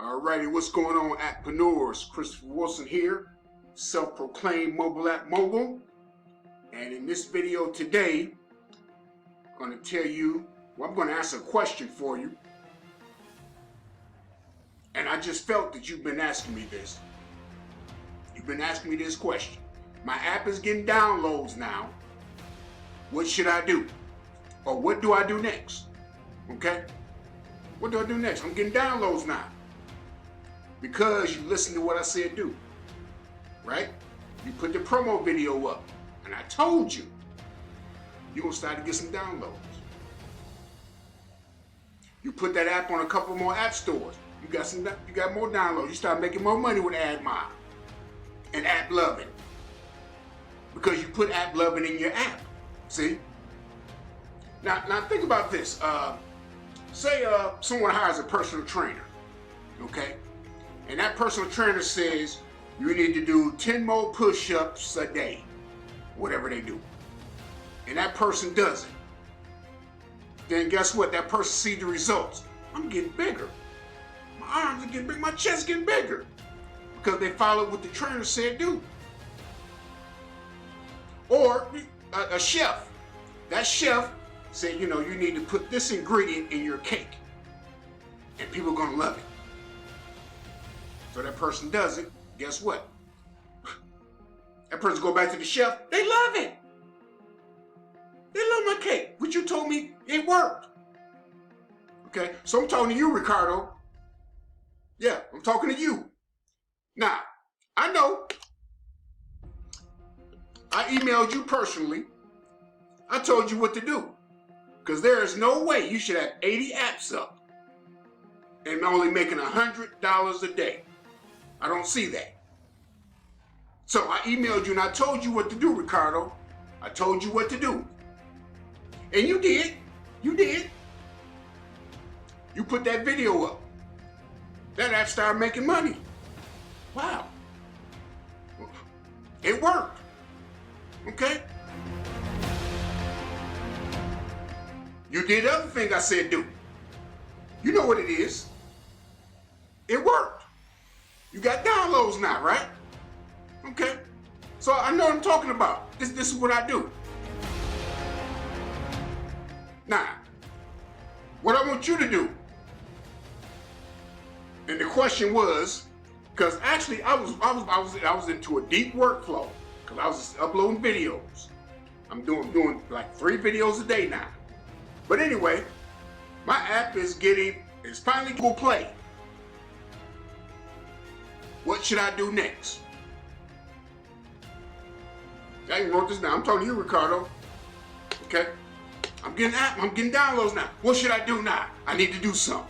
Alrighty, what's going on, appreneurs? Christopher Wilson here, self-proclaimed mobile app mogul. And in this video today, I'm going to tell you, I'm going to ask a question for you. And I just felt that you've been asking me this. You've been asking me this question. My app is getting downloads now. What should I do? Or what do I do next? Okay? What do I do next? I'm getting downloads now. Because you listened to what I said do. Right? You put the promo video up. And I told you, you're going to start to get some downloads. You put that app on a couple more app stores. You got more downloads. You start making more money with AdMob and App Loving. Because you put App Loving in your app. See? Now think about this. Say someone hires a personal trainer. Okay? And that personal trainer says you need to do 10 more push-ups a day. Whatever they do. And that person does it. Then guess what? That person sees the results. I'm getting bigger. My arms are getting bigger. My chest is getting bigger. Because they followed what the trainer said do. Or a chef. That chef said, you know, you need to put this ingredient in your cake. And people are going to love it. So that person does it. Guess what? That person go back to the chef. They love it. They love my cake. But you told me it worked. Okay? So I'm talking to you, Ricardo. Yeah, I'm talking to you. Now, I know I emailed you personally. I told you what to do. Because there is no way you should have 80 apps up and only making $100 a day. I don't see that. So I emailed you and I told you what to do, Ricardo. I told you what to do. And you did. You did. You put that video up. That app started making money. Wow. It worked. Okay? You did the other thing I said do. You know what it is. It worked. You got downloads now, right? Okay. So I know what I'm talking about. This is what I do. Now, what I want you to do, and the question was, because actually I was into a deep workflow, because I was uploading videos. I'm doing like 3 videos a day now. But anyway, my app is finally Google Play. What should I do next? I even wrote this down. I'm talking to you, Ricardo. Okay? I'm getting downloads now. What should I do now? I need to do something.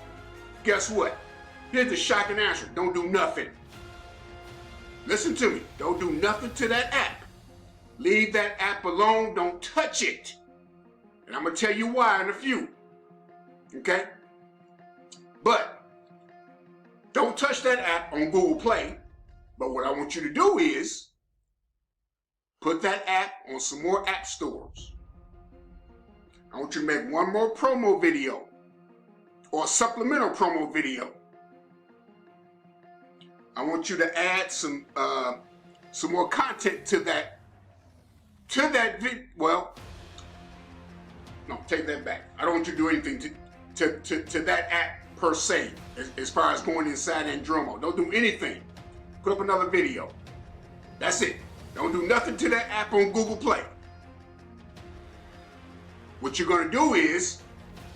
Guess what? Here's the shocking answer. Don't do nothing. Listen to me. Don't do nothing to that app. Leave that app alone. Don't touch it. And I'm going to tell you why in a few. Okay? But don't touch that app on Google Play. But what I want you to do is put that app on some more app stores. I want you to make one more promo video or a supplemental promo video. I want you to add some more content to that video. Well, no, take that back. I don't want you to do anything to that app per se, as far as going inside Andromo. Don't do anything. Put up another video. That's it. Don't do nothing to that app on Google Play. What you're going to do is,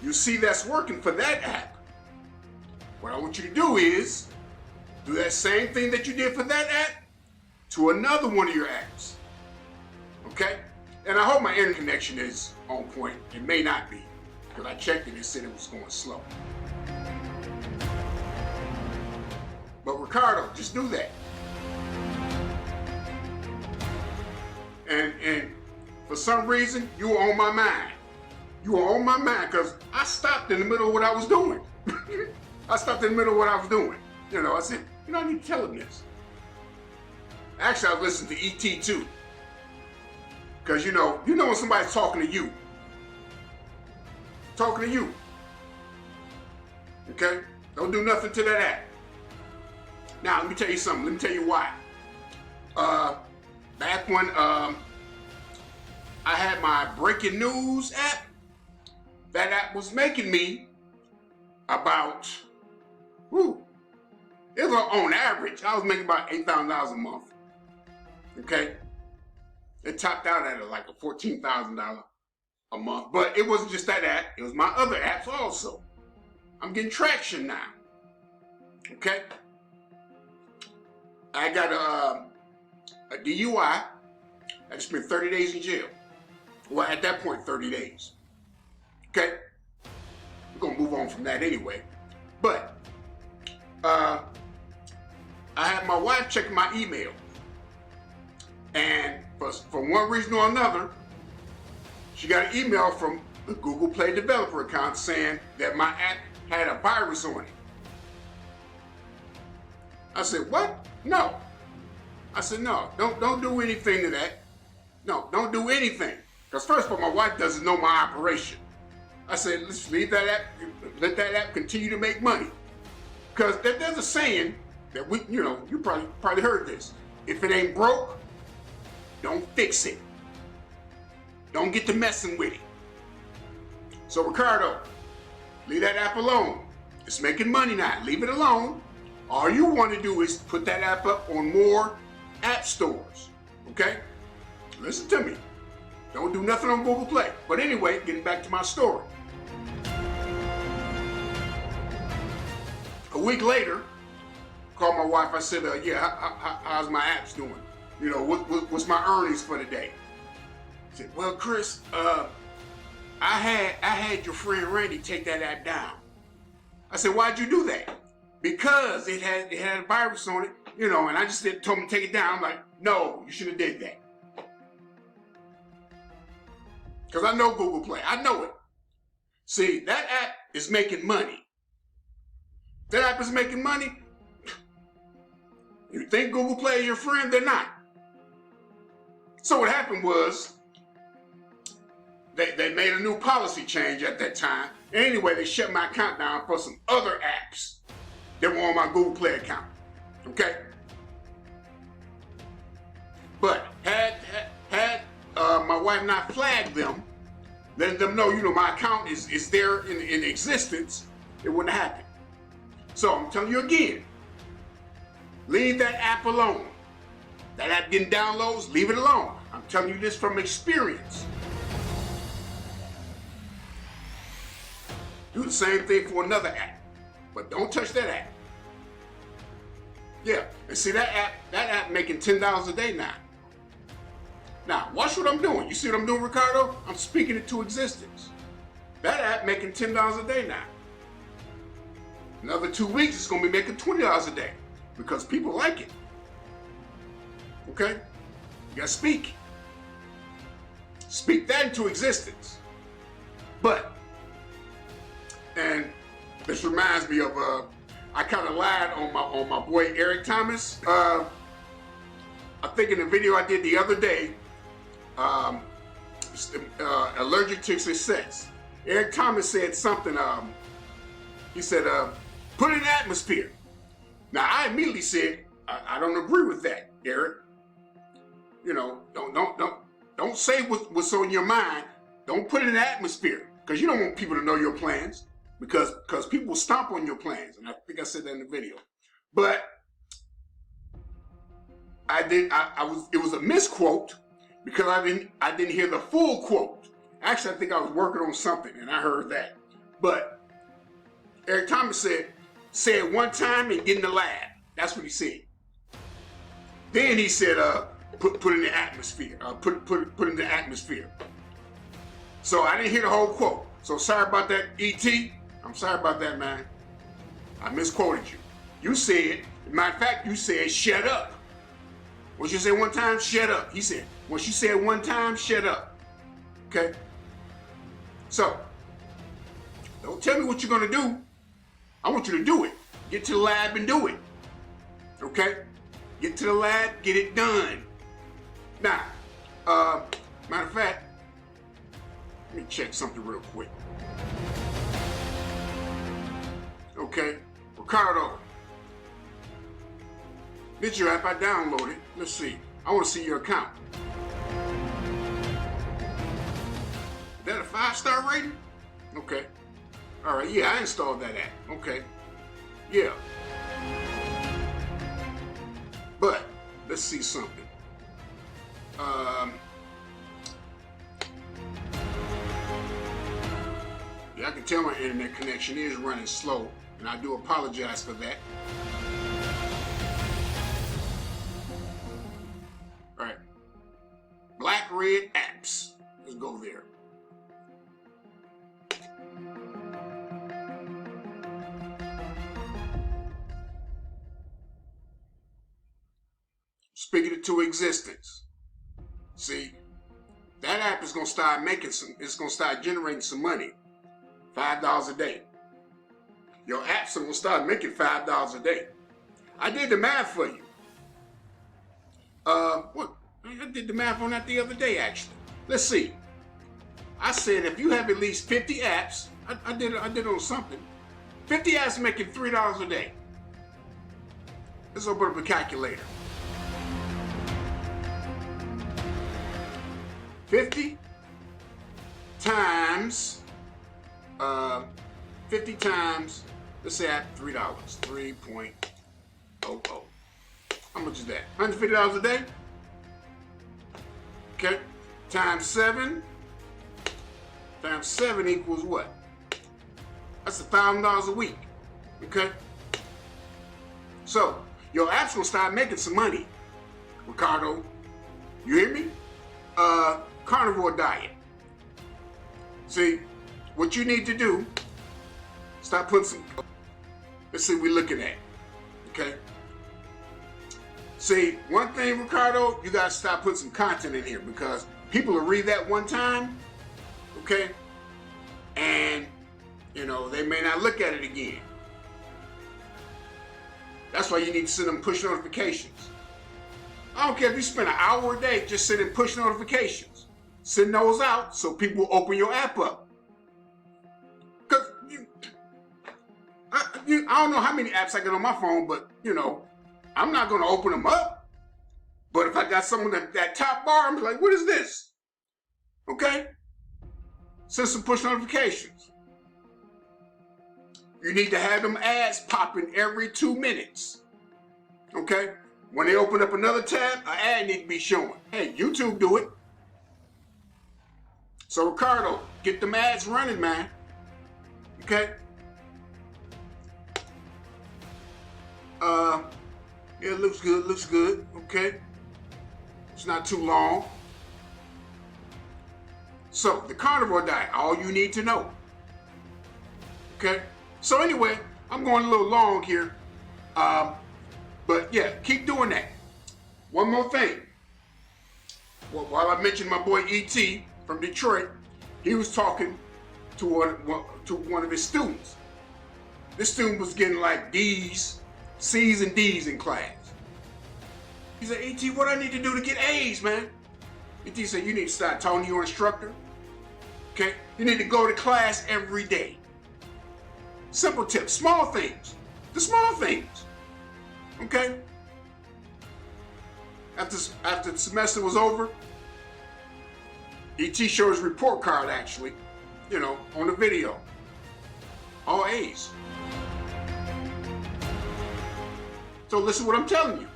you see that's working for that app. What I want you to do is, do that same thing that you did for that app to another one of your apps. Okay? And I hope my internet connection is on point. It may not be, because I checked it and it said it was going slow. But Ricardo, just do that. And for some reason, you were on my mind. You were on my mind because I stopped in the middle of what I was doing. I stopped in the middle of what I was doing. You know, I said, you know, I need to tell him this. Actually, I listened to E.T. too. Because you know when somebody's talking to you. Talking to you. Okay? Don't do nothing to that app. Now, let me tell you something. Let me tell you why. Back when I had my breaking news app, that app was making me about, it was on average, I was making about $8,000 a month. Okay? It topped out at like a $14,000 a month. But it wasn't just that app, it was my other apps also. I'm getting traction now. Okay? I got a DUI. I just spent 30 days in jail. Well, at that point, 30 days. Okay? We're going to move on from that anyway. But I had my wife checking my email. And for one reason or another, she got an email from the Google Play developer account saying that my app had a virus on it. I said, what? No. I said, no, don't do anything to that. No, don't do anything. Because first of all, my wife doesn't know my operation. I said, let's leave that app, let that app continue to make money. Because there's a saying that you probably heard this. If it ain't broke, don't fix it. Don't get to messing with it. So Ricardo, leave that app alone. It's making money now. Leave it alone. All you want to do is put that app up on more app stores. Okay? Listen to me. Don't do nothing on Google Play. But anyway, getting back to my story. A week later, called my wife. I said, how's my apps doing? You know, what's my earnings for the day? I said, well, Chris, I had your friend Randy take that app down. I said, why'd you do that? Because it had a virus on it, and I just told him to take it down. I'm like, no, you should have did that. Because I know Google Play. I know it. See, that app is making money. That app is making money. You think Google Play is your friend? They're not. So what happened was, they made a new policy change at that time. And anyway, they shut my account down for some other apps that were on my Google Play account. Okay? But had my wife not flagged them, letting them know, my account is there in existence, it wouldn't have happened. So I'm telling you again, leave that app alone. That app getting downloads, leave it alone. I'm telling you this from experience. Do the same thing for another app, but don't touch that app. Yeah, and see that app making $10 a day now. Now, watch what I'm doing. You see what I'm doing, Ricardo? I'm speaking it to existence. That app making $10 a day now. Another 2 weeks, it's going to be making $20 a day because people like it. Okay? You got to speak. Speak that into existence. But, and this reminds me of, I kind of lied on my boy Eric Thomas. I think in the video I did the other day, allergic to success. Eric Thomas said something, he said, put it in the atmosphere. Now I immediately said, I don't agree with that, Eric. Don't say what's on your mind. Don't put it in the atmosphere, because you don't want people to know your plans, because people will stomp on your plans. And I think I said that in the video. But it was a misquote, because I didn't hear the full quote. Actually, I think I was working on something and I heard that. But Eric Thomas said, say it one time and get in the lab. That's what he said. Then he said, put it in the atmosphere. Put it in the atmosphere. So I didn't hear the whole quote. So sorry about that, E.T. I'm sorry about that, man. I misquoted you. You said, matter of fact, you said, shut up. Once you say one time, shut up. He said, once you say it one time, shut up. Okay? So, don't tell me what you're going to do. I want you to do it. Get to the lab and do it. Okay? Get to the lab, get it done. Now, matter of fact, let me check something real quick. Okay, Ricardo, This is your app. I downloaded. Let's see. I want to see your account. Is that a 5-star rating? Okay. All right. Yeah, I installed that app. Okay. Yeah. But let's see something. Yeah, I can tell my internet connection is running slow, and I do apologize for that. All right. Black Red Apps. Let's go there. Speaking it to existence. See, that app is gonna start it's gonna start generating some money. $5 a day. Your apps are gonna start making $5 a day. I did the math for you. What? I did the math on that the other day, actually. Let's see. I said if you have at least 50 apps, I did it on something. 50 apps making $3 a day. Let's open up a calculator. 50 times, 50 times, let's say at $3, 3.00. How much is that? $150 a day? Okay, times 7. Times 7 equals what? That's $1,000 a week, okay? So, your app's gonna start making some money, Ricardo. You hear me? Carnivore diet. See, what you need to do, start putting some, let's see what we're looking at, okay? See, one thing, Ricardo, you gotta start putting some content in here because people will read that one time, okay? And, you know, they may not look at it again. That's why you need to send them push notifications. I don't care if you spend an hour a day just sending push notifications. Send those out so people will open your app up. Because I don't know how many apps I get on my phone, but, you know, I'm not going to open them up. But if I got someone that top bar, I'm like, what is this? Okay? Send some push notifications. You need to have them ads popping every 2 minutes. Okay? When they open up another tab, an ad need to be showing. Hey, YouTube do it. So Ricardo, get them ads running, man. Okay? Yeah, it looks good, okay? It's not too long. So, the carnivore diet, all you need to know. Okay? So anyway, I'm going a little long here. But yeah, keep doing that. One more thing. Well, while I mentioned my boy E.T. from Detroit, he was talking to one of his students. This student was getting like D's, C's and D's in class. He said, E.T., what I need to do to get A's, man? E.T. said, you need to start talking to your instructor. Okay? You need to go to class every day. Simple tips, small things. The small things. Okay? After the semester was over, E.T. showed his report card, actually, you know, on the video. All A's. So listen to what I'm telling you.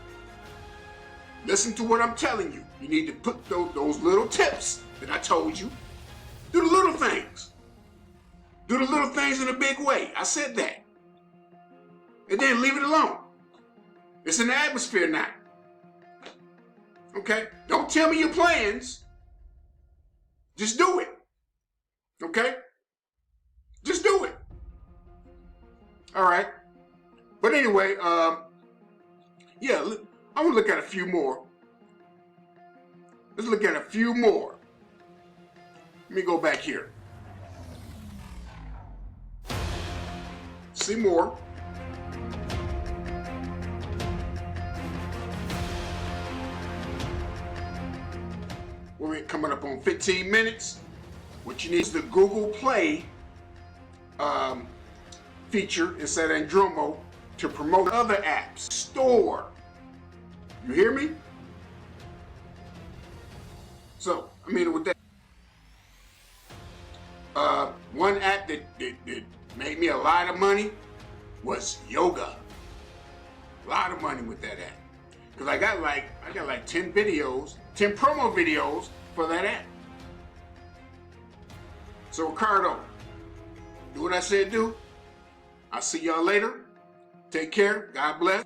Listen to what I'm telling you. You need to put those little tips that I told you. Do the little things. Do the little things in a big way. I said that. And then leave it alone. It's in the atmosphere now. Okay? Don't tell me your plans. Just do it. Okay? Just do it. All right. But anyway, yeah, I want to look at a few more. Let's look at a few more. Let me go back here. See more. We're coming up on 15 minutes. What you need is the Google Play feature inside Andromo to promote other apps. Store. You hear me? So, I mean, with that, one app that made me a lot of money was yoga. A lot of money with that app. Because I got like 10 videos, 10 promo videos for that app. So Ricardo, do what I said do. I'll see y'all later. Take care. God bless.